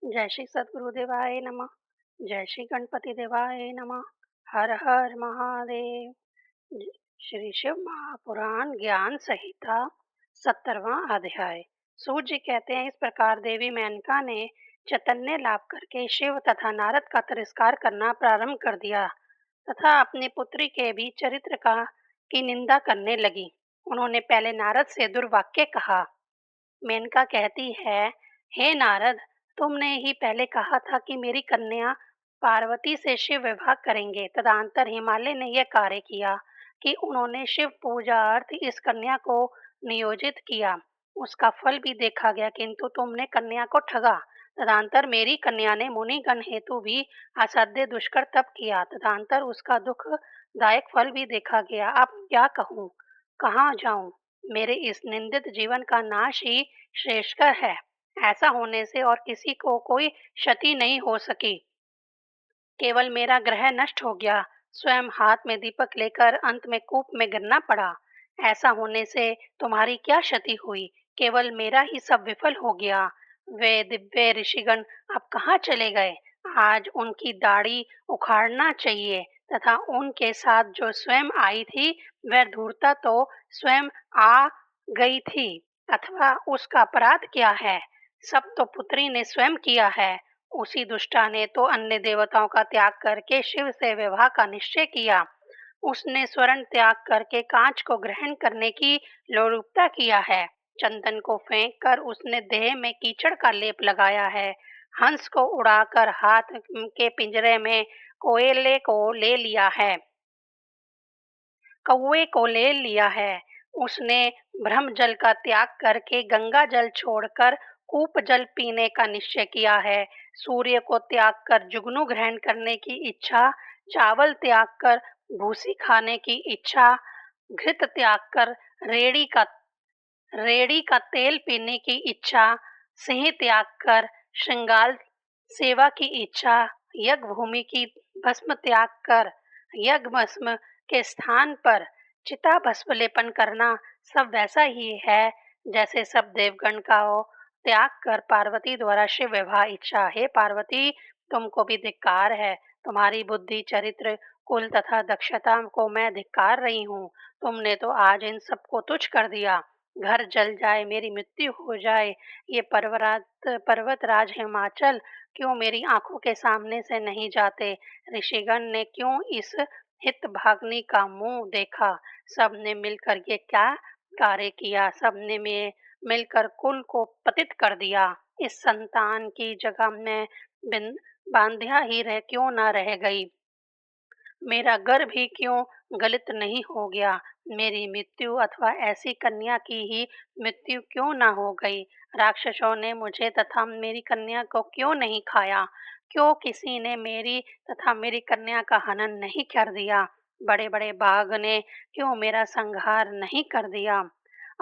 जय श्री सद्गुरुदेवाय नमः। जय श्री गणपति देवाय नमः। हर हर महादेव। ज- श्री शिव महापुराण ज्ञान संहिता 70वां अध्याय। सूत जी कहते हैं, इस प्रकार देवी मेनका ने चैतन्य लाभ करके शिव तथा नारद का तिरस्कार करना प्रारंभ कर दिया तथा अपनी पुत्री के भी चरित्र का की निंदा करने लगी। उन्होंने पहले नारद से दुर्वाक्य कहा। मेनका कहती है, हे नारद, तुमने ही पहले कहा था कि मेरी कन्या पार्वती से शिव विवाह करेंगे। तदंतर हिमालय ने यह कार्य किया कि उन्होंने शिव पूजा अर्थ इस कन्या को नियोजित किया। उसका फल भी देखा गया, किंतु तुमने कन्या को ठगा। तदंतर मेरी कन्या ने मुनिगण हेतु भी असाध्य दुष्कर तप किया। तदंतर उसका दुखदायक फल भी देखा गया। अब क्या कहूँ, कहाँ जाऊं? मेरे इस निंदित जीवन का नाश ही श्रेयस्कर है। ऐसा होने से और किसी को कोई क्षति नहीं हो सकी। केवल मेरा ग्रह नष्ट हो गया। स्वयं हाथ में दीपक लेकर अंत में कूप में गिरना पड़ा। ऐसा होने से तुम्हारी क्या क्षति हुई? केवल मेरा ही सब विफल हो गया। वे दिव्य ऋषिगण अब कहाँ चले गए? आज उनकी दाढ़ी उखाड़ना चाहिए तथा उनके साथ जो स्वयं आई थी वह धूर्ता तो स्वयं आ गई थी, अथवा उसका अपराध क्या है? सब तो पुत्री ने स्वयं किया है। उसी दुष्टा ने तो अन्य देवताओं का त्याग करके शिव से विवाह का निश्चय किया। उसने स्वर्ण त्याग करके कांच को ग्रहण करने की लोलुपता किया है। चंदन को फेंक कर उसने देह में कीचड़ का लेप लगाया है। हंस को उड़ाकर हाथ के पिंजरे में कोयले को ले लिया है, कौवे को ले लिया है। उसने ब्रह्म जल का त्याग करके गंगा जल छोड़कर कूप जल पीने का निश्चय किया है। सूर्य को त्याग कर जुगनू ग्रहण करने की इच्छा, चावल त्याग कर भूसी खाने की इच्छा, घृत त्याग कर रेड़ी का तेल पीने की इच्छा, सिंह त्याग कर श्रृंगार सेवा की इच्छा, यज्ञ भूमि की भस्म त्याग कर यज्ञ भस्म के स्थान पर चिता भस्म लेपन करना सब वैसा ही है जैसे सब देवगण का हो त्याग कर पार्वती द्वारा शिव विवाह इच्छा। हे पार्वती, तुमको भी धिक्कार है। तुम्हारी बुद्धि, चरित्र, कुल तथा दक्षता को मैं धिक्कार रही हूँ। तुमने तो आज इन सबको तुच्छ कर दिया। घर जल जाए, मेरी मृत्यु हो जाए, ये पर्वतराज हिमाचल क्यों मेरी आंखों के सामने से नहीं जाते? ऋषिगण ने क्यों इस हित भागनी का मुंह देखा? सबने मिलकर ये क्या कार्य किया? सबने में मिलकर कुल को पतित कर दिया। इस संतान की जगह मैं बिन बांध्या ही रह क्यों ना रह गई? मेरा गर्भ ही क्यों गलित नहीं हो गया? मेरी मृत्यु अथवा ऐसी कन्या की ही मृत्यु क्यों ना हो गई? राक्षसों ने मुझे तथा मेरी कन्या को क्यों नहीं खाया? क्यों किसी ने मेरी तथा मेरी कन्या का हनन नहीं कर दिया? बड़े बड़े बाघ ने क्यों मेरा संहार नहीं कर दिया?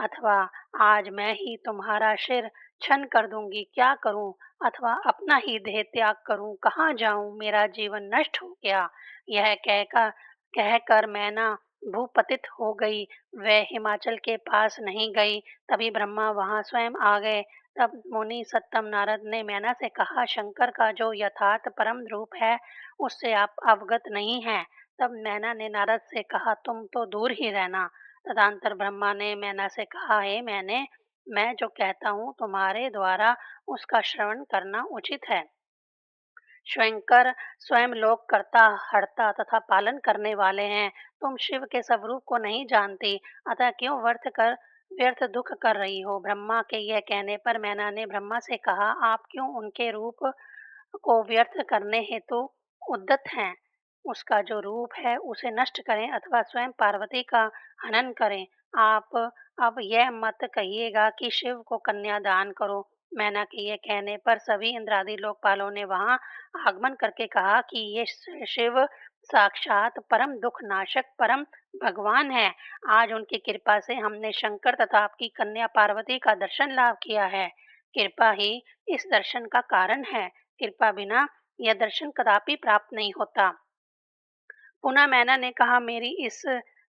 अथवा आज मैं ही तुम्हारा सिर छन कर दूंगी। क्या करूं? अथवा अपना ही देह त्याग करूं? कहाँ जाऊं? मेरा जीवन नष्ट हो गया। यह कहकर मैना भूपतित हो गई। वह हिमाचल के पास नहीं गई। तभी ब्रह्मा वहां स्वयं आ गए। तब मुनि सत्तम नारद ने मैना से कहा, शंकर का जो यथार्थ परम रूप है उससे आप अवगत नहीं हैं। तब मैना ने नारद से कहा, तुम तो दूर ही रहना। तदंतर ब्रह्मा ने मैना से कहा, हे मैंने, मैं जो कहता हूँ तुम्हारे द्वारा उसका श्रवण करना उचित है। शंकर स्वयं लोक कर्ता, हर्ता तथा पालन करने वाले हैं। तुम शिव के स्वरूप को नहीं जानती, अतः क्यों व्यर्थ दुख कर रही हो? ब्रह्मा के यह कहने पर मैना ने ब्रह्मा से कहा, आप क्यों उनके रूप को व्यर्थ करने हेतु उद्यत हैं? उसका जो रूप है उसे नष्ट करें अथवा स्वयं पार्वती का हनन करें। आप अब यह मत कहिएगा कि शिव को कन्या दान करो। मैना के ये कहने पर सभी इंद्रादि लोकपालों ने वहां आगमन करके कहा कि ये शिव साक्षात परम दुख नाशक परम भगवान है। आज उनकी कृपा से हमने शंकर तथा आपकी कन्या पार्वती का दर्शन लाभ किया है। कृपा ही इस दर्शन का कारण है। कृपा बिना यह दर्शन कदापि प्राप्त नहीं होता। पुनः मैना ने कहा, मेरी इस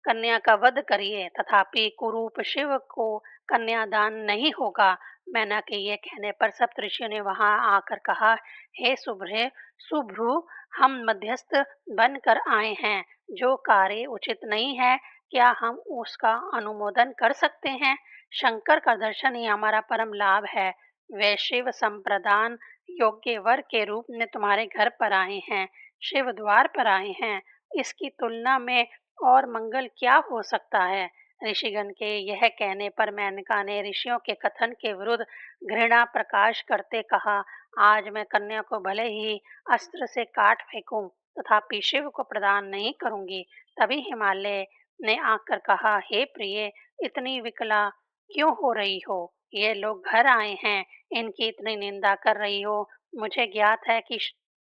कन्या का वध करिए, तथापि कुरूप शिव को कन्यादान नहीं होगा। मैना के ये कहने पर सप्तऋषियों ने वहां आकर कहा, हे सुभ्रू, हम मध्यस्थ बनकर आए हैं। जो कार्य उचित नहीं है, क्या हम उसका अनुमोदन कर सकते हैं? शंकर का दर्शन ही हमारा परम लाभ है। वे शिव संप्रदान योग्य वर के रूप में तुम्हारे घर पर आए हैं, शिव द्वार पर आए हैं। इसकी तुलना में और मंगल क्या हो सकता है? ऋषिगण के यह कहने पर मेनका ने ऋषियों के कथन के विरुद्ध घृणा प्रकाश करते कहा, आज मैं कन्या को भले ही अस्त्र से काट फेंकूं, तथापि शिव को प्रदान नहीं करूंगी। तभी हिमालय ने आकर कहा, हे प्रिय, इतनी विकला क्यों हो रही हो? ये लोग घर आए हैं, इनकी इतनी निंदा कर रही हो। मुझे ज्ञात है कि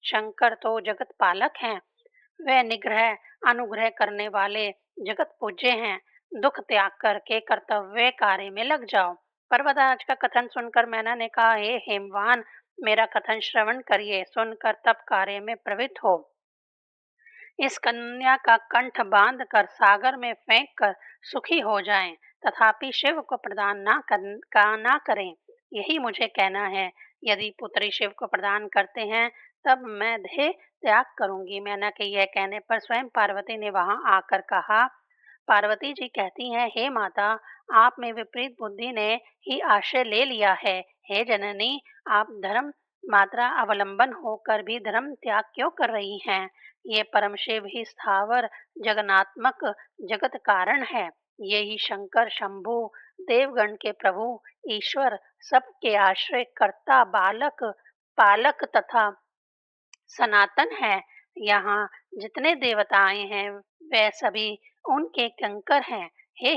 शंकर तो जगत पालक हैं, वे निग्रह अनुग्रह करने वाले जगत पूज्य हैं। दुख त्याग करके कर्तव्य कार्य में लग जाओ। पर्वतराज का कथन सुनकर मैना ने कहा, हे हेमवान, मेरा कथन श्रवण करिए, सुनकर तब कार्य में प्रवृत्त हो। इस कन्या का कंठ बांध कर सागर में फेंक कर सुखी हो जाएं, तथापि शिव को प्रदान ना करें, यही मुझे कहना है। यदि पुत्री शिव को प्रदान करते हैं, तब मैं देह त्याग करूंगी। मैना के यह कहने पर स्वयं पार्वती ने वहां आकर कहा, पार्वती जी कहती हैं, हे माता, आप में विपरीत बुद्धि ने ही आश्रय ले लिया है। हे जननी, आप धर्म मात्रा अवलंबन होकर भी धर्म त्याग क्यों कर रही हैं? ये परम शिव ही स्थावर जगन्नात्मक जगत कारण है। यही शंकर शंभु देवगण के प्रभु ईश्वर, सबके आश्रय कर्ता, बालक पालक तथा सनातन है। यहाँ जितने देवता आए हैं, वे सभी उनके कंकर हैं। हे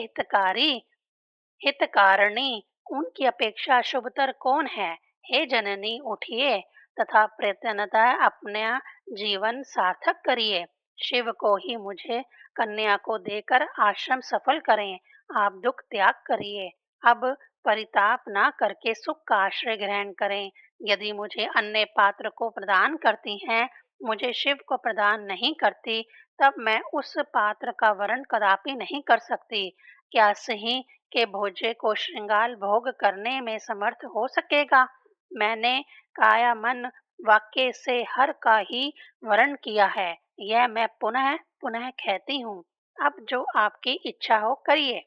हितकारिणी, उनकी अपेक्षा शुभतर कौन है? हे जननी, उठिए तथा प्रयत्नतः अपना जीवन सार्थक करिए। शिव को ही मुझे कन्या को देकर आश्रम सफल करें। आप दुख त्याग करिए। अब परिताप ना करके सुख का आश्रय ग्रहण करें। यदि मुझे अन्य पात्र को प्रदान करती हैं, मुझे शिव को प्रदान नहीं करती, तब मैं उस पात्र का वरण कदापि नहीं कर सकती। क्या सिंह के भोजे को श्रृंगार भोग करने में समर्थ हो सकेगा? मैंने काया मन वाक्य से हर का ही वर्ण किया है, यह मैं पुनः पुनः कहती हूँ। अब जो आपकी इच्छा हो करिए।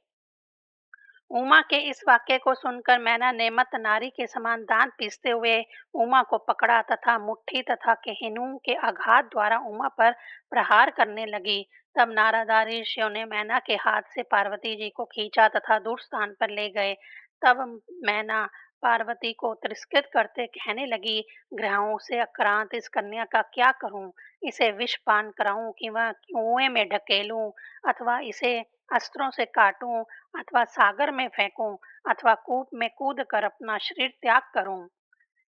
उमा के इस वाक्य को सुनकर मैना ने मत नारी के समान दांत पीसते हुए उमा को पकड़ा तथा मुट्ठी तथा केहनू के आघात द्वारा उमा पर प्रहार करने लगी। तब नारद ऋषियों ने मैना के हाथ से पार्वती जी को खींचा तथा दूर स्थान पर ले गए। तब मैना पार्वती को तिरस्कृत करते कहने लगी, ग्रहों से आक्रांत इस कन्या का क्या करूं? इसे विष पान कराऊं कि वह कुएं में ढकेलूं, अथवा इसे अस्त्रों से काटूं, अथवा सागर में फेंकूं, अथवा कूप में कूद कर अपना शरीर त्याग करूं?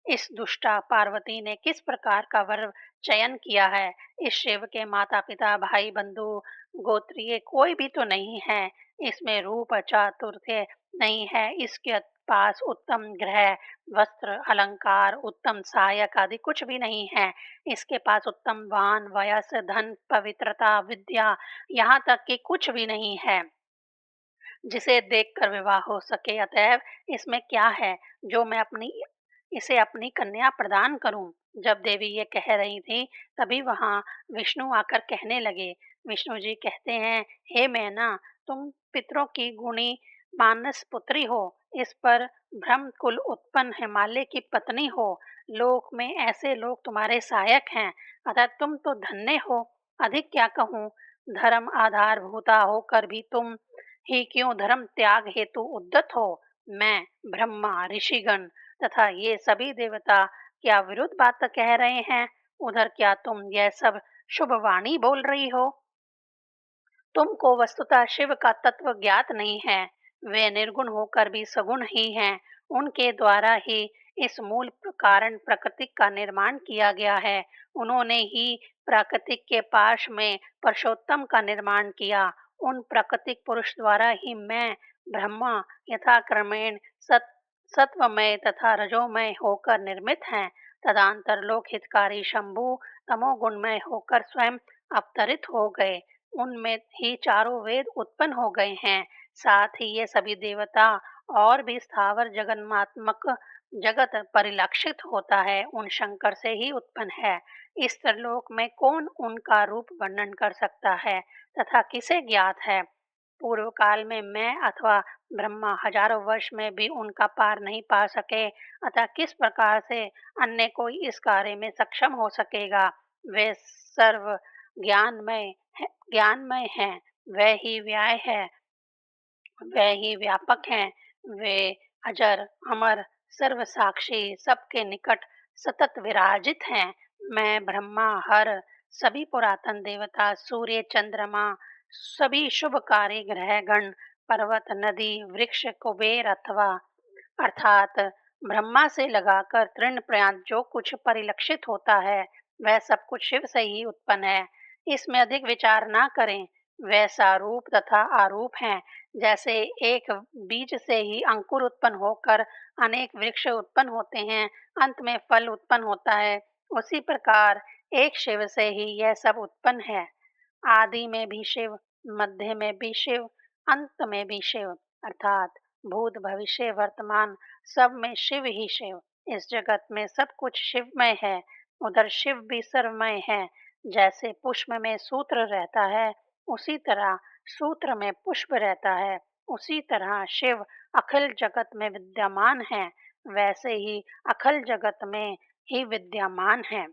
इस दुष्टा पार्वती ने किस प्रकार का वर चयन किया है? इस शिव के माता पिता भाई बंधु गोत्रीय कोई भी तो नहीं है। इसमें रूप चातुर्य नहीं है। इसके पास उत्तम ग्रह वस्त्र अलंकार उत्तम सहायक आदि कुछ भी नहीं है। इसके पास उत्तम वाहन वयस धन पवित्रता विद्या यहाँ तक कि कुछ भी नहीं है जिसे देखकर विवाह हो सके। अतएव इसमें क्या है जो मैं इसे अपनी कन्या प्रदान करूं? जब देवी ये कह रही थी, तभी वहां विष्णु आकर कहने लगे। विष्णु जी कहते हैं, हे मैना, तुम पितरों की गुणी मानस पुत्री हो। इस पर ब्रह्म कुल उत्पन्न हिमालय की पत्नी हो। लोक में ऐसे लोग तुम्हारे सहायक हैं, अतः तुम तो धन्य हो। अधिक क्या कहूँ, धर्म आधार भूता होकर भी तुम ही क्यों धर्म त्याग हेतु उद्यत हो? मैं ब्रह्मा ऋषिगण तथा ये सभी देवता क्या विरुद्ध बात कह रहे हैं? उधर क्या तुम यह सब शुभ वाणी बोल रही हो? तुमको वस्तुतः शिव का तत्व ज्ञात नहीं है। वे निर्गुण होकर भी सगुण ही हैं। उनके द्वारा ही इस मूल कारण प्रकृति का निर्माण किया गया है। उन्होंने ही प्राकृतिक के पाश में पुरुषोत्तम का निर्माण किया। उन प्राकृतिक पुरुष द्वारा ही मैं ब्रह्मा यथाक्रमेण सत्वमय तथा रजोमय होकर निर्मित हैं। तदंतर लोक हितकारी शंभु तमोगुणमय होकर स्वयं अवतरित हो गए। उनमें ही चारों वेद उत्पन्न हो गए हैं। साथ ही ये सभी देवता और भी स्थावर जगन्मात्मक जगत परिलक्षित होता है, उन शंकर से ही उत्पन्न है। इस त्रिलोक में कौन उनका रूप वर्णन कर सकता है तथा किसे ज्ञात है? पूर्व काल में मैं अथवा ब्रह्मा हजारों वर्ष में भी उनका पार नहीं पा सके, अतः किस प्रकार से अन्य कोई इस कार्य में सक्षम हो सकेगा? वे सर्व ज्ञानमय हैं, वह ही व्याय है, वह ही व्यापक हैं, वे अजर, अमर, सर्वसाक्षी, सबके निकट सतत विराजित हैं। मैं ब्रह्मा, हर, सभी पुरातन देवता, सूर्य, चंद्रमा, सभी शुभ कार्य ग्रह गण, पर्वत, नदी, वृक्ष, कुबेर अथवा अर्थात ब्रह्मा से लगाकर तृण पर्यंत जो कुछ परिलक्षित होता है, वह सब कुछ शिव से ही उत्पन्न है। इसमें अधिक विचार ना करें। वैसा रूप तथा आरूप हैं, जैसे एक बीज से ही अंकुर उत्पन्न होकर अनेक वृक्ष उत्पन्न होते हैं, अंत में फल उत्पन्न होता है, उसी प्रकार एक शिव से ही यह सब उत्पन्न है। आदि में भी शिव, मध्य में भी शिव, अंत में भी शिव, अर्थात भूत, भविष्य, वर्तमान, सब में शिव ही शिव। इस जगत में सब कुछ शिवमय है, उधर शिव भी सर्वमय है। जैसे पुष्प में सूत्र रहता है, उसी तरह सूत्र में पुष्प रहता है, उसी तरह शिव अखिल जगत में विद्यमान है, वैसे ही अखिल जगत में ही विद्यमान है।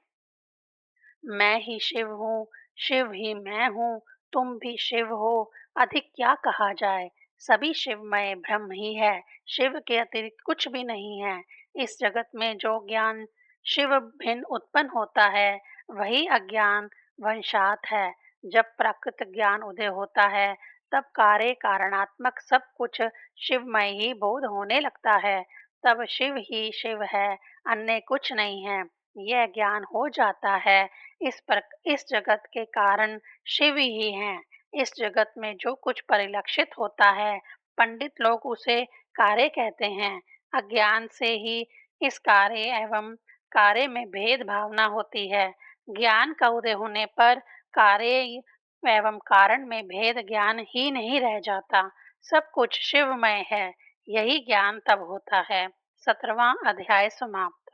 मैं ही शिव हूँ, शिव ही मैं हूँ, तुम भी शिव हो, अधिक क्या कहा जाए। सभी शिवमय ब्रह्म ही है, शिव के अतिरिक्त कुछ भी नहीं है। इस जगत में जो ज्ञान शिव भिन्न उत्पन्न होता है, वही अज्ञान वंशात है। जब प्राकृत ज्ञान उदय होता है, तब कार्य कारणात्मक सब कुछ शिवमय ही बोध होने लगता है। तब शिव ही शिव है, अन्य कुछ नहीं है। यह ज्ञान हो जाता है, इस जगत के कारण शिव ही हैं। इस जगत में जो कुछ परिलक्षित होता है, पंडित लोग उसे कार्य कहते हैं। अज्ञान से ही इस कार्य एवं कार्य में भेद भावना होती है। ज्ञान का उदय होने पर कार्य एवं कारण में भेद ज्ञान ही नहीं रह जाता, सब कुछ शिवमय है। यही ज्ञान तब होता है। 17वां अध्याय समाप्त।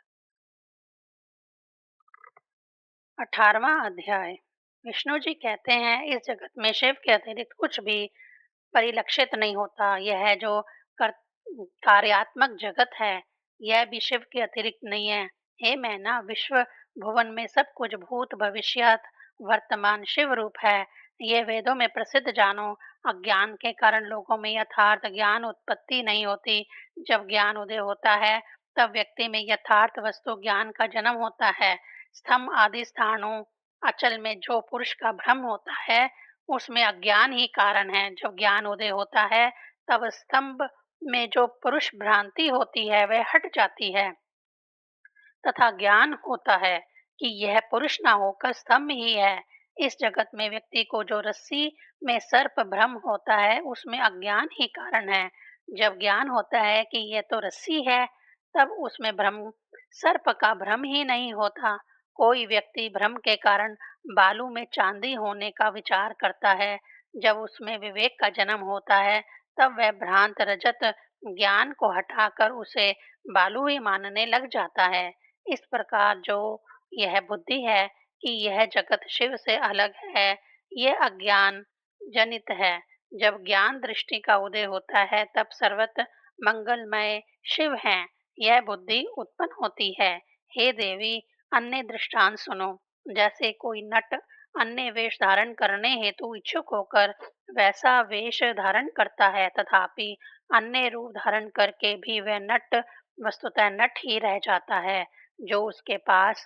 18वां अध्याय। विष्णु जी कहते हैं, इस जगत में शिव के अतिरिक्त कुछ भी परिलक्षित नहीं होता। यह जो कर, कार्यात्मक जगत है, यह भी शिव के अतिरिक्त नहीं है। हे मैना, विश्व भुवन में सब कुछ भूत, भविष्यत, वर्तमान शिव रूप है। ये वेदों में प्रसिद्ध जानो। अज्ञान के कारण लोगों में यथार्थ ज्ञान उत्पत्ति नहीं होती। जब ज्ञान उदय होता है, तब व्यक्ति में यथार्थ वस्तु ज्ञान का जन्म होता है। स्तंभ आदि स्थानों अचल में जो पुरुष का भ्रम होता है, उसमें अज्ञान ही कारण है। जब ज्ञान उदय होता है, तब स्तंभ में जो पुरुष भ्रांति होती है, वह हट जाती है तथा ज्ञान होता है कि यह पुरुष न होकर स्तंभ ही है। इस जगत में व्यक्ति को जो रस्सी में सर्प भ्रम होता है, उसमें अज्ञान ही कारण है। जब ज्ञान होता है कि यह तो रस्सी है, तब उसमें भ्रम सर्प का भ्रम ही नहीं होता। कोई व्यक्ति भ्रम के कारण बालू में चांदी होने का विचार करता है। जब उसमें विवेक का जन्म होता है, तब वह भ्रांत रजत ज्ञान को हटाकर उसे बालू ही मानने लग जाता है। इस प्रकार जो यह बुद्धि है कि यह जगत शिव से अलग है, ये अज्ञान जनित है। जब ज्ञान दृष्टि का उदय होता है, तब सर्वत्र मंगलमय शिव हैं, यह बुद्धि उत्पन्न होती है। हे देवी, अन्य दृष्टांत सुनो। जैसे कोई नट अन्य वेश धारण करने हेतु इच्छुक होकर वैसा वेश धारण करता है, तथापि अन्य रूप धारण करके भी वह नट वस्तुतः नट ही रह जाता है। जो उसके पास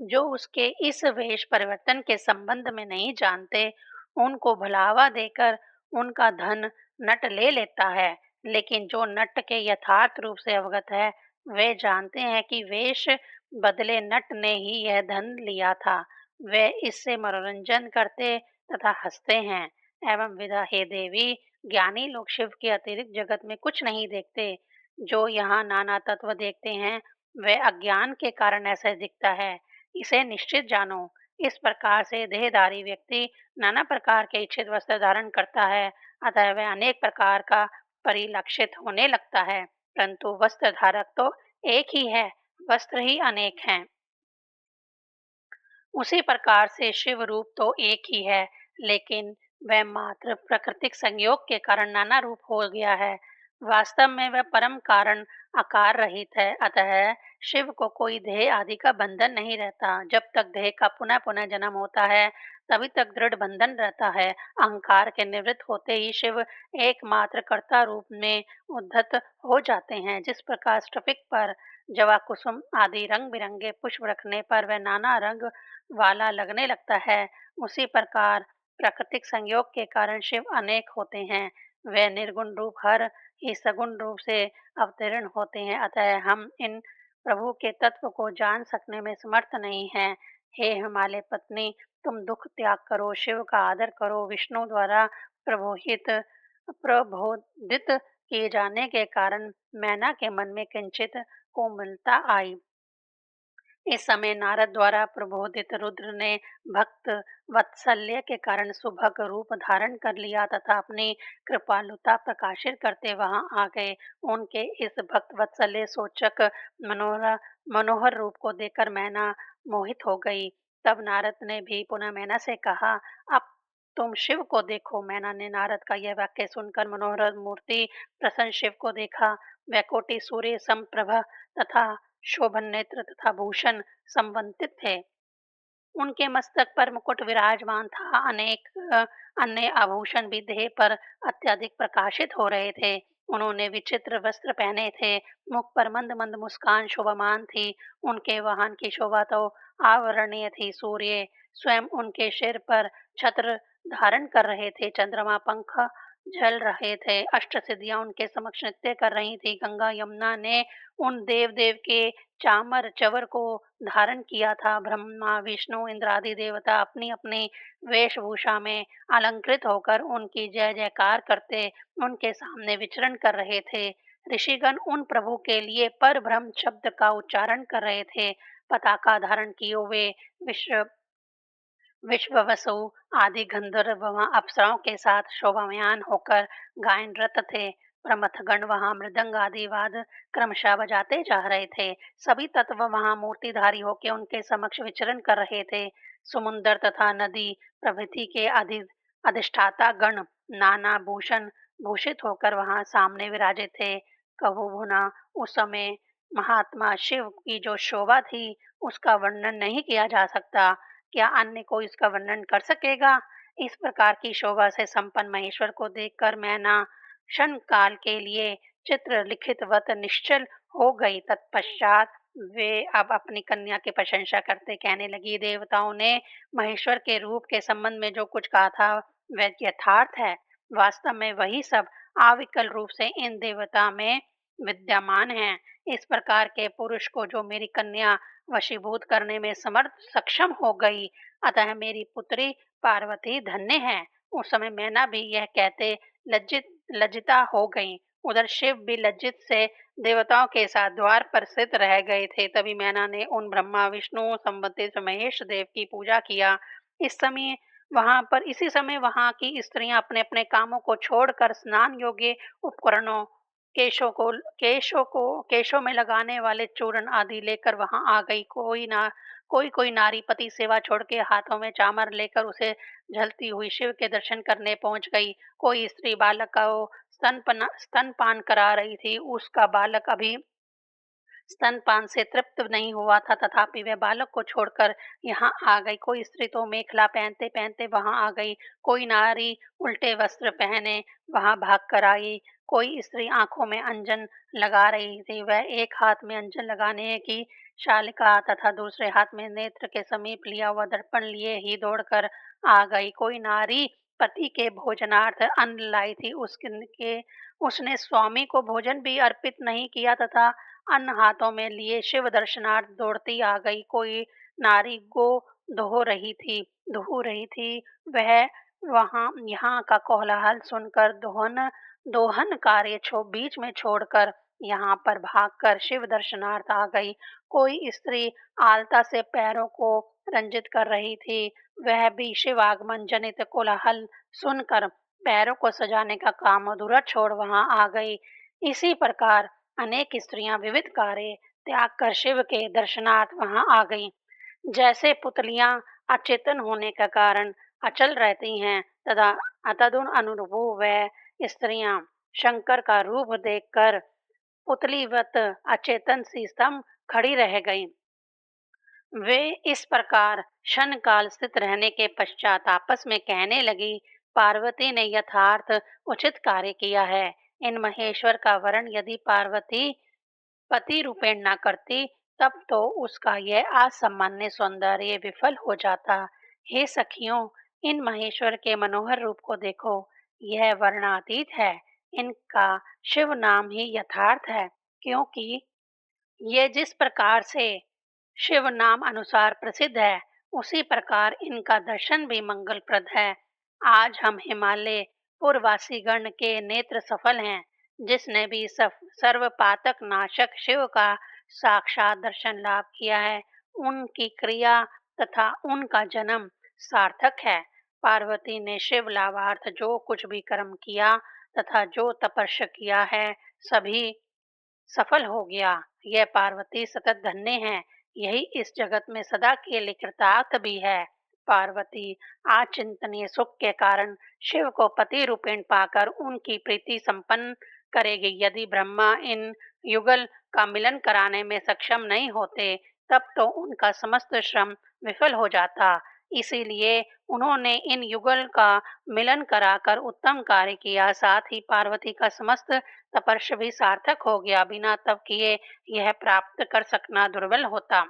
जो उसके इस वेश परिवर्तन के संबंध में नहीं जानते, उनको भुलावा देकर उनका धन नट ले लेता है। लेकिन जो नट के यथार्थ रूप से अवगत है, वे जानते हैं कि वेश बदले नट ने ही यह धन लिया था। वे इससे मनोरंजन करते तथा हंसते हैं। एवं विधा, हे देवी, ज्ञानी लोग शिव के अतिरिक्त जगत में कुछ नहीं देखते। जो यहाँ नाना तत्व देखते हैं, वह अज्ञान के कारण ऐसा दिखता है। इसे निश्चित जानो। इस प्रकार से देहधारी व्यक्ति नाना प्रकार के इच्छित वस्त्र धारण करता है, अतः वह अनेक प्रकार का परिलक्षित होने लगता है, परंतु वस्त्र धारक तो एक ही है, वस्त्र ही अनेक हैं। उसी प्रकार से शिव रूप तो एक ही है, लेकिन वह मात्र प्राकृतिक संयोग के कारण नाना रूप हो गया है। वास्तव में वह परम कारण आकार रहित है, अतः शिव को कोई देह आदि का बंधन नहीं रहता। जब तक देह का पुनः पुनः जन्म होता है, तभी तक दृढ़ बंधन रहता है। अहंकार के निवृत्त होते ही शिव एकमात्र कर्ता रूप में उद्धत हो जाते हैं। जिस प्रकार स्फटिक पर जवा कुसुम आदि रंग बिरंगे पुष्प रखने पर वह नाना रंग वाला लगने लगता है, उसी प्रकार प्राकृतिक संयोग के कारण शिव अनेक होते हैं। वे निर्गुण रूप हर ही सगुण रूप से अवतीर्ण होते हैं, अतः हम इन प्रभु के तत्व को जान सकने में समर्थ नहीं हैं। हे हिमालय पत्नी, तुम दुख त्याग करो, शिव का आदर करो। विष्णु द्वारा प्रबोधित किए जाने के कारण मैना के मन में किंचित कोमलता आई। इस समय नारद द्वारा प्रबोधित रुद्र ने भक्त वत्सल्य के कारण सुभग रूप धारण कर लिया तथा अपनी कृपालुता प्रकाशित करते वहां आ गए। उनके इस भक्त वत्सल्य सूचक मनोहर रूप को देखकर मैना मोहित हो गई। तब नारद ने भी पुनः मैना से कहा, अब तुम शिव को देखो। मैना ने नारद का यह वाक्य सुनकर मनोहर मूर्ति प्रसन्न शिव को देखा। वह कोटि सूर्य समप्रभ तथा शोभन नेत्र तथा भूषण संबंधित थे। उनके मस्तक पर मुकुट विराजमान था। अनेक अन्य आभूषण भी देह पर अत्यधिक प्रकाशित हो रहे थे। उन्होंने विचित्र वस्त्र पहने थे। मुख पर मंद मंद मुस्कान शोभामान थी। उनके वाहन की शोभा तो आवरणीय थी। सूर्य स्वयं उनके सिर पर छत्र धारण कर रहे थे। चंद्रमा पंख झल रहे थे। अष्ट सिद्धियां उनके समक्ष नृत्य कर रही थी। गंगा यमुना ने उन देव देव के चामर चवर को धारण किया था। ब्रह्मा विष्णु इंद्र आदि देवता अपनी अपनी वेशभूषा में अलंकृत होकर उनकी जय जयकार करते उनके सामने विचरण कर रहे थे। ऋषिगण उन प्रभु के लिए पर ब्रह्म शब्द का उच्चारण कर रहे थे। पताका धारण किए हुए विश्व विश्ववसु आदि गंधर्व वहां अप्सराओं के साथ शोभायमान होकर गायनरत थे। प्रमथगण वहां मृदंग आदि वाद क्रमशः बजाते जा रहे थे। सभी तत्व वहां मूर्तिधारी होकर उनके समक्ष विचरण कर रहे थे। समुद्र तथा नदी प्रभृति के अधिष्ठाता गण नाना भूषण भूषित होकर वहां सामने विराजित थे। कहो भुना, उस समय महात्मा शिव की जो शोभा थी उसका वर्णन नहीं किया जा सकता। क्या अन्य कोई इसका वर्णन कर सकेगा? इस प्रकार की शोभा से संपन्न महेश्वर को देखकर मैना क्षण काल के लिए चित्र लिखित वत निश्चल हो गई। तत्पश्चात वे अब अपनी कन्या की प्रशंसा करते कहने लगी, देवताओं ने महेश्वर के रूप के संबंध में जो कुछ कहा था वह यथार्थ है। वास्तव में वही सब अविकल रूप से इन देवता में विद्यमान है। इस प्रकार के पुरुष को जो मेरी कन्या वशीभूत करने में समर्थ सक्षम हो गई, अतः मेरी पुत्री पार्वती धन्य है। उस समय मैना भी यह कहते लज्जिता हो गई। उधर शिव भी लज्जित से देवताओं के साथ द्वार पर स्थित रह गए थे। तभी मैना ने उन ब्रह्मा विष्णु संबंधित महेश देव की पूजा किया। इसी समय वहां की स्त्रियां अपने अपने कामों को छोड़कर स्नान योग्य उपकरणों केशों में लगाने वाले चूर्ण आदि लेकर वहां आ गई। कोई नारी पति सेवा छोड़ के हाथों में चामर लेकर उसे झलती हुई शिव के दर्शन करने पहुंच गई। कोई स्त्री बालक को स्तनपान करा रही थी। उसका बालक अभी स्तनपान से तृप्त नहीं हुआ था, तथापि वह बालक को छोड़कर यहाँ आ गई। कोई स्त्री तो मेखला पहनते पहनते वहां आ गई। कोई नारी उल्टे वस्त्र पहने वहां भाग कर आई। कोई स्त्री आंखों में अंजन लगा रही थी। वह एक हाथ में अंजन लगाने की शालिका तथा दूसरे हाथ में नेत्र के समीप लिया हुआ दर्पण लिए ही दौड़कर आ गई। कोई नारी पति के भोजनार्थ अन्न लाई थी। उसने स्वामी को भोजन भी अर्पित नहीं किया तथा अन्न हाथों में लिए शिव दर्शनार्थ दौड़ती आ गई। कोई नारी गो धो रही थी। वह वहां यहाँ का कोलाहल सुनकर दोहन कार्य बीच में छोड़कर यहाँ पर भागकर शिव दर्शनार्थ आ गई। कोई स्त्री आलता से पैरों को रंजित कर रही थी। वह भी शिव आगमन जनित कोलाहल सुनकर पैरों को सजाने का काम अधूरा छोड़ वहां आ गई। इसी प्रकार अनेक स्त्रियां विविध कार्य त्याग कर शिव के दर्शनार्थ वहां आ गईं। जैसे पुतलियां अचेतन होने का कारण अचल रहती हैं, तथा अतदुन अनुरूप वह स्त्रियां शंकर का रूप देखकर पुतलीवत अचेतन सी स्तंभ खड़ी रह गईं। वे इस प्रकार क्षण काल स्थित रहने के पश्चात आपस में कहने लगी, पार्वती ने यथार्थ उचित कार्य किया है। इन महेश्वर का वर्ण यदि पार्वती पति रूपेण न करती, तब तो उसका यह असामान्य सौंदर्य विफल हो जाता। हे सखियों, इन महेश्वर के मनोहर रूप को देखो, यह वर्णातीत है। इनका शिव नाम ही यथार्थ है, क्योंकि ये जिस प्रकार से शिव नाम अनुसार प्रसिद्ध है, उसी प्रकार इनका दर्शन भी मंगलप्रद है। आज हम हिमालय पूर्ववासीगण के नेत्र सफल हैं, जिसने भी सर्वपातक नाशक शिव का साक्षात दर्शन लाभ किया है, उनकी क्रिया तथा उनका जन्म सार्थक है। पार्वती ने शिव लाभार्थ जो कुछ भी कर्म किया तथा जो तपस्या किया है, सभी सफल हो गया। यह पार्वती सतत धन्य है, यही इस जगत में सदा के लिए कृतार्थ भी है। पार्वती अचिंतनीय सुख के कारण शिव को पति रूपेण पाकर उनकी प्रीति संपन्न करेगी। यदि ब्रह्मा इन युगल का मिलन कराने में सक्षम नहीं होते, तब तो उनका समस्त श्रम विफल हो जाता। इसीलिए उन्होंने इन युगल का मिलन कराकर उत्तम कार्य किया। साथ ही पार्वती का समस्त तपस्या भी सार्थक हो गया। बिना तप किए यह प्राप्त कर सकना दुर्बल होता।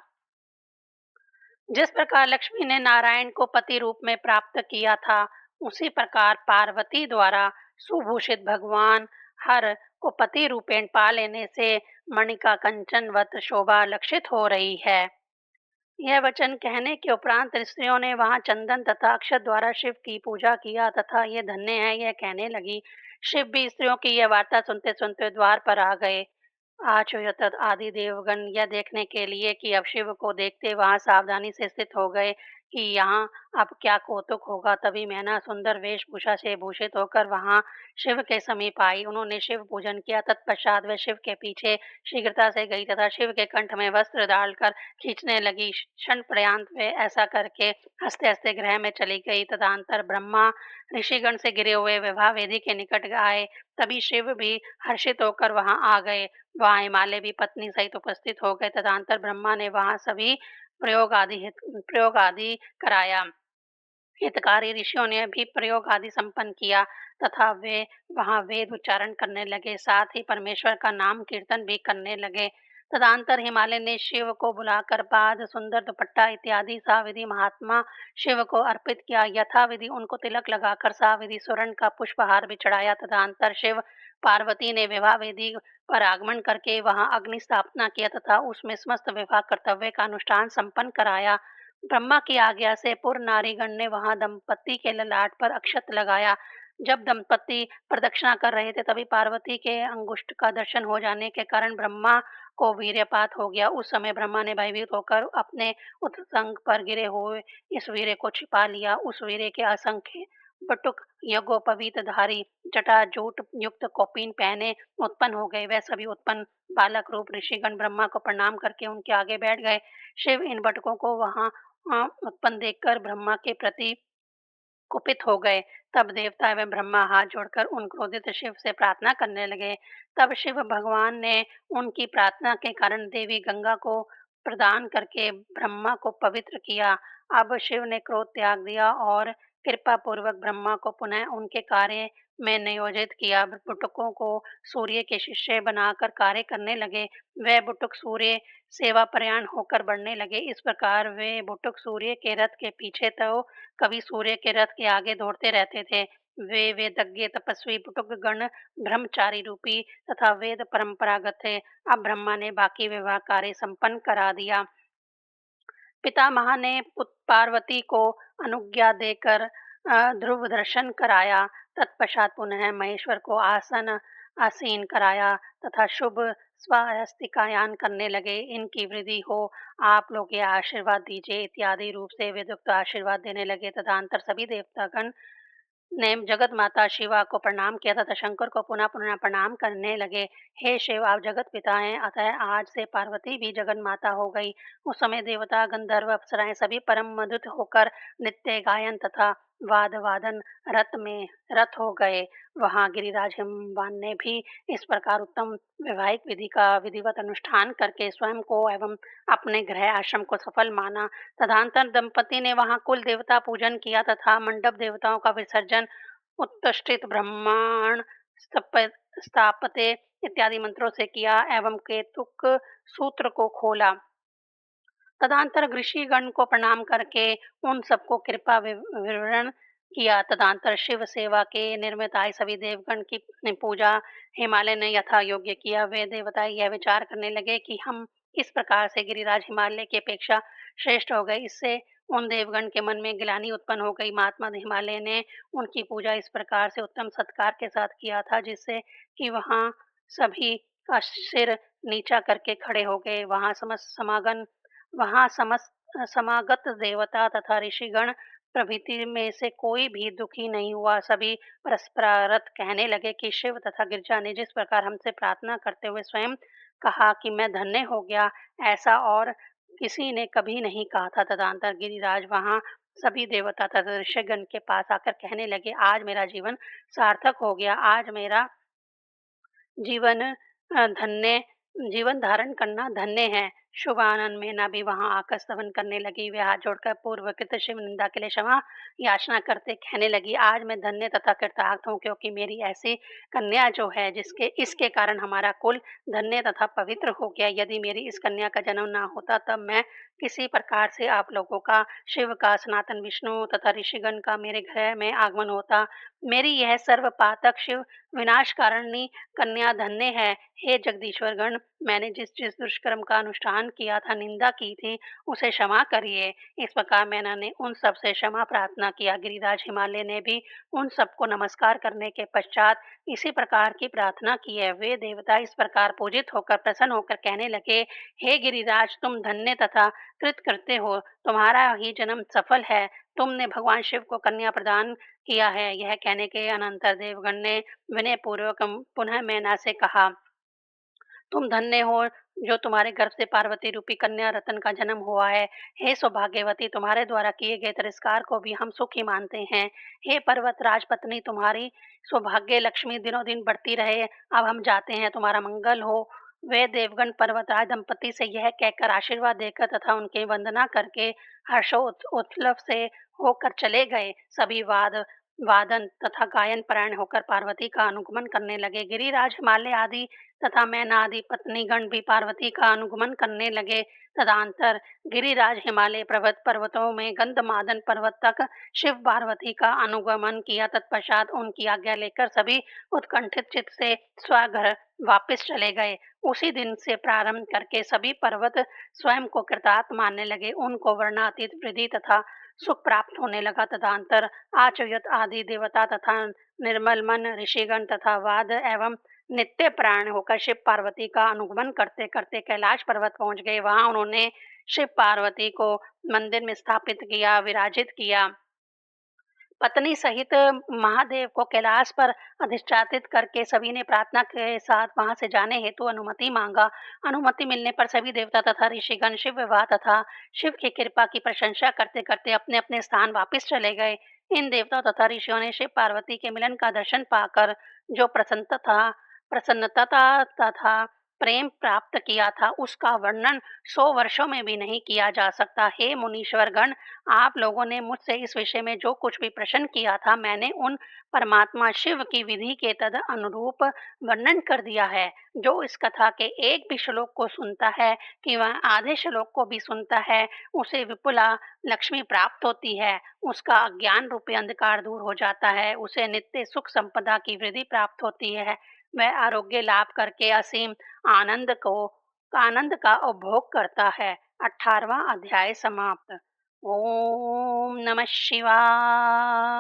जिस प्रकार लक्ष्मी ने नारायण को पति रूप में प्राप्त किया था, उसी प्रकार पार्वती द्वारा सुभूषित भगवान हर को पति रूपेण पा लेने से मणिका कंचन वत शोभा लक्षित हो रही है। यह वचन कहने के उपरांत स्त्रियों ने वहां चंदन तथा अक्षत द्वारा शिव की पूजा किया तथा ये धन्य है, यह कहने लगी। शिव भी स्त्रियों की यह वार्ता सुनते सुनते द्वार पर आ गए। आचुयत आदि देवगण यह देखने के लिए कि अब शिव को देखते वहां सावधानी से स्थित हो गए कि यहाँ अब क्या कौतुक होगा। तभी मैना सुंदर वेशभूषा से भूषित होकर वहां शिव के समीप आई। उन्होंने शिव पूजन किया। तत्पश्चात वे शिव के पीछे शीघ्रता से गई तथा शिव के कंठ में वस्त्र डालकर खींचने लगी। क्षण पर्यंत वे ऐसा करके हंसते हंसते गृह में चली गई। तदंतर ब्रह्मा ऋषिगण से घिरे हुए विवाह वेदी के निकट आए। तभी शिव भी हर्षित होकर वहां आ गए। वहां हिमालय भी पत्नी सहित उपस्थित हो गए। तदंतर ब्रह्मा ने वहां सभी प्रयोग आदि कराया। हितकारी ऋषियों ने भी प्रयोग आदि संपन्न किया तथा वे वहां वेद उच्चारण करने लगे। साथ ही परमेश्वर का नाम कीर्तन भी करने लगे। तदंतर हिमालय ने शिव को बुलाकर पाद सुंदर दुपट्टा इत्यादि साविधि महात्मा शिव को अर्पित किया। यथाविधि उनको तिलक लगाकर साविधि स्वर्ण का पुष्पहार भी चढ़ाया। तदंतर शिव पार्वती ने विवाह वेदी पर आगमन करके वहां अग्नि स्थापना किया तथा उसमें समस्त विवाह कर्तव्य का अनुष्ठान संपन्न कराया। ब्रह्मा की आज्ञा से पूर्व नारीगण ने वहां दंपति के ललाट पर अक्षत लगाया। जब दंपति प्रदक्षिणा कर रहे थे, तभी पार्वती के अंगुष्ठ का दर्शन हो जाने के कारण ब्रह्मा को वीर्यपात हो गया। उस समय ब्रह्मा ने भयभीत होकर अपने उत्तंग पर गिरे हुए इस वीर्य को छिपा लिया। उस वीर्य के असंख्य बटुक यज्ञोपवीत धारी जटाजूट युक्त कौपीन पहने उत्पन्न हो गए। वह सभी उत्पन्न बालक रूप ऋषिगण ब्रह्मा को प्रणाम करके उनके आगे बैठ गए। शिव इन बटकों को वहां उत्पन्न देखकर ब्रह्मा के प्रति कुपित हो गए। तब देवता एवं ब्रह्मा हाथ जोड़कर उन क्रोधित शिव से प्रार्थना करने लगे। तब शिव भगवान ने उनकी प्रार्थना के कारण देवी गंगा को प्रदान करके ब्रह्मा को पवित्र किया। अब शिव ने क्रोध त्याग दिया और कृपा पूर्वक ब्रह्मा को पुनः उनके कार्य में नियोजित किया। बुटकों को सूर्य के शिष्य बनाकर कार्य करने लगे। वह बुटुक सूर्य सेवा प्रयाण होकर बढ़ने लगे। इस प्रकार वे बुटुक सूर्य के रथ के पीछे तो कभी सूर्य के रथ के आगे दौड़ते रहते थे। वे वेदज्ञ तपस्वी बुटुक गण ब्रह्मचारी रूपी तथा वेद परंपरागत थे। अब ब्रह्मा ने बाकी विवाह कार्य संपन्न करा दिया। पितामह ने पार्वती को अनुज्ञा देकर ध्रुव दर्शन कराया। तत्पश्चात पुनः महेश्वर को आसीन कराया तथा शुभ स्वास्तिकायान करने लगे। इनकी वृद्धि हो, आप लोग ये आशीर्वाद दीजिए इत्यादि रूप से वेदोक्त आशीर्वाद देने लगे। तदंतर सभी देवतागण ने जगत माता शिवा को प्रणाम किया तथा शंकर को पुनः पुनः प्रणाम करने लगे। हे शिव, आप जगत पिता हैं, अतः आज से पार्वती भी जगत माता हो गई। उस समय देवता, गंधर्व, अप्सराएं सभी परम मधुत होकर नित्य गायन तथा वाद वादन रत हो गए। वहां गिरिराज हिमवान ने भी इस प्रकार उत्तम वैवाहिक विधि का विधिवत अनुष्ठान करके स्वयं को एवं अपने गृह आश्रम को सफल माना। तदनंतर दंपति ने वहां कुल देवता पूजन किया तथा मंडप देवताओं का विसर्जन, उत्तिष्ठित ब्रह्मांड स्थापते इत्यादि मंत्रों से किया एवं केतुक सूत्र को खोला। तदनंतर ऋषिगण को प्रणाम करके उन सबको कृपा विवरण किया। तदनंतर शिव सेवा के निर्मित आए सभी देवगण की पूजा हिमालय ने यथा योग्य किया। वे देवता यह विचार करने लगे कि हम किस प्रकार से गिरिराज हिमालय की अपेक्षा श्रेष्ठ हो गए। इससे उन देवगण के मन में ग्लानि उत्पन्न हो गई। महात्मा हिमालय ने उनकी पूजा इस प्रकार से उत्तम सत्कार के साथ किया था जिससे कि वहां सभी का सिर नीचा करके खड़े हो गए। वहाँ समागत देवता तथा ऋषिगण प्रभृति में से कोई भी दुखी नहीं हुआ। सभी परस्परारत कहने लगे कि शिव तथा गिरजा ने जिस प्रकार हमसे प्रार्थना करते हुए स्वयं कहा कि मैं धन्य हो गया, ऐसा और किसी ने कभी नहीं कहा था। तदनंतर गिरिराज वहाँ सभी देवता तथा ऋषिगण के पास आकर कहने लगे, आज मेरा जीवन सार्थक हो गया। आज मेरा जीवन धन्य जीवन धारण करना धन्य है। शुभ आनंद मीना भी वहां आकर स्तवन करने लगी। वे हाथ जोड़कर पूर्वकृत शिव निंदा के लिए क्षमा याचना करते कहने लगी, आज मैं धन्य तथा कृतार्थ हूँ क्योंकि मेरी ऐसी कन्या जो है जिसके इसके कारण हमारा कुल धन्य तथा पवित्र हो गया। यदि मेरी इस कन्या का जन्म ना होता तब मैं किसी प्रकार से आप लोगों का, शिव का, सनातन विष्णु तथा ऋषिगण का मेरे घर में आगमन होता। मेरी यह सर्व पातक शिव विनाश कारणनी कन्या धन्य है। हे जगदीश्वर गण, मैंने जिस जिस दुष्कर्म का अनुष्ठान किया था, निंदा की थी, उसे क्षमा करिए। इस प्रकार मैंने उन सब से क्षमा प्रार्थना किया। गिरिराज हिमालय ने भी उन सबको नमस्कार करने के पश्चात इसी प्रकार की प्रार्थना की है। वे देवता इस प्रकार पूजित होकर प्रसन्न होकर कहने लगे, हे गिरिराज, तुम धन्य तथा कृत करते हो, तुम्हारा ही जन्म सफल है। तुमने भगवान शिव को कन्या प्रदान किया है। यह कहने के अनंतर देवगण ने विनय पूर्वक पुनः मैना से कहा, तुम धन्य हो जो तुम्हारे गर्भ से पार्वती रूपी कन्या रतन का जन्म हुआ है। हे सौभाग्यवती, तुम्हारे द्वारा किए गए तिरस्कार को भी हम सुख ही मानते हैं। हे पर्वत राजपत्नी, तुम्हारी सौभाग्य लक्ष्मी दिनों दिन बढ़ती रहे। अब हम जाते हैं, तुम्हारा मंगल हो। वे देवगण पर्वतराज दंपति से यह कहकर आशीर्वाद देकर तथा उनके वंदना करके हर्षोत्सव से होकर चले गए। सभी वादन तथा गायन परायण होकर पार्वती का अनुगमन करने लगे। गिरिराज हिमालय आदि तथा मैना आदि पत्नीगण भी पार्वती का अनुगमन करने लगे। तदनंतर गिरिराज हिमालय पर्वतों में गंधमादन पर्वत तक शिव पार्वती का अनुगमन किया। तत्पश्चात उनकी आज्ञा लेकर सभी उत्कंठित चित्त से स्वघर वापस चले गए। उसी दिन से प्रारंभ करके सभी पर्वत स्वयं को कृतार्थ मानने लगे। उनको वर्णातीत वृद्धि तथा सुख प्राप्त होने लगा। तदनंतर आचुयत आदि देवता तथा निर्मल मन ऋषिगण तथा वाद एवं नित्य प्राण होकर शिव पार्वती का अनुगमन करते करते कैलाश पर्वत पहुंच गए। वहां उन्होंने शिव पार्वती को मंदिर में स्थापित किया, विराजित किया। पत्नी सहित महादेव को कैलाश पर अधिष्ठापित करके सभी ने प्रार्थना के साथ वहां से जाने हेतु अनुमति मांगा। अनुमति मिलने पर सभी देवता तथा ऋषिगण शिव विवाह तथा शिव की कृपा की प्रशंसा करते करते अपने अपने स्थान वापस चले गए। इन देवता तथा ऋषियों ने शिव पार्वती के मिलन का दर्शन पाकर जो प्रसन्नता तथा प्रेम प्राप्त किया था, उसका वर्णन 100 वर्षों में भी नहीं किया जा सकता। हे मुनीश्वर गण, आप लोगों ने मुझसे इस विषय में जो कुछ भी प्रश्न किया था, मैंने उन परमात्मा शिव की विधि के तद अनुरूप वर्णन कर दिया है। जो इस कथा के एक भी श्लोक को सुनता है कि वह आधे श्लोक को भी सुनता है, उसे विपुला लक्ष्मी प्राप्त होती है। उसका अज्ञान रूपी अंधकार दूर हो जाता है। उसे नित्य सुख संपदा की वृद्धि प्राप्त होती है। वह आरोग्य लाभ करके असीम आनंद का उपभोग करता है। 18वां अध्याय समाप्त। ओम नमः शिवाय।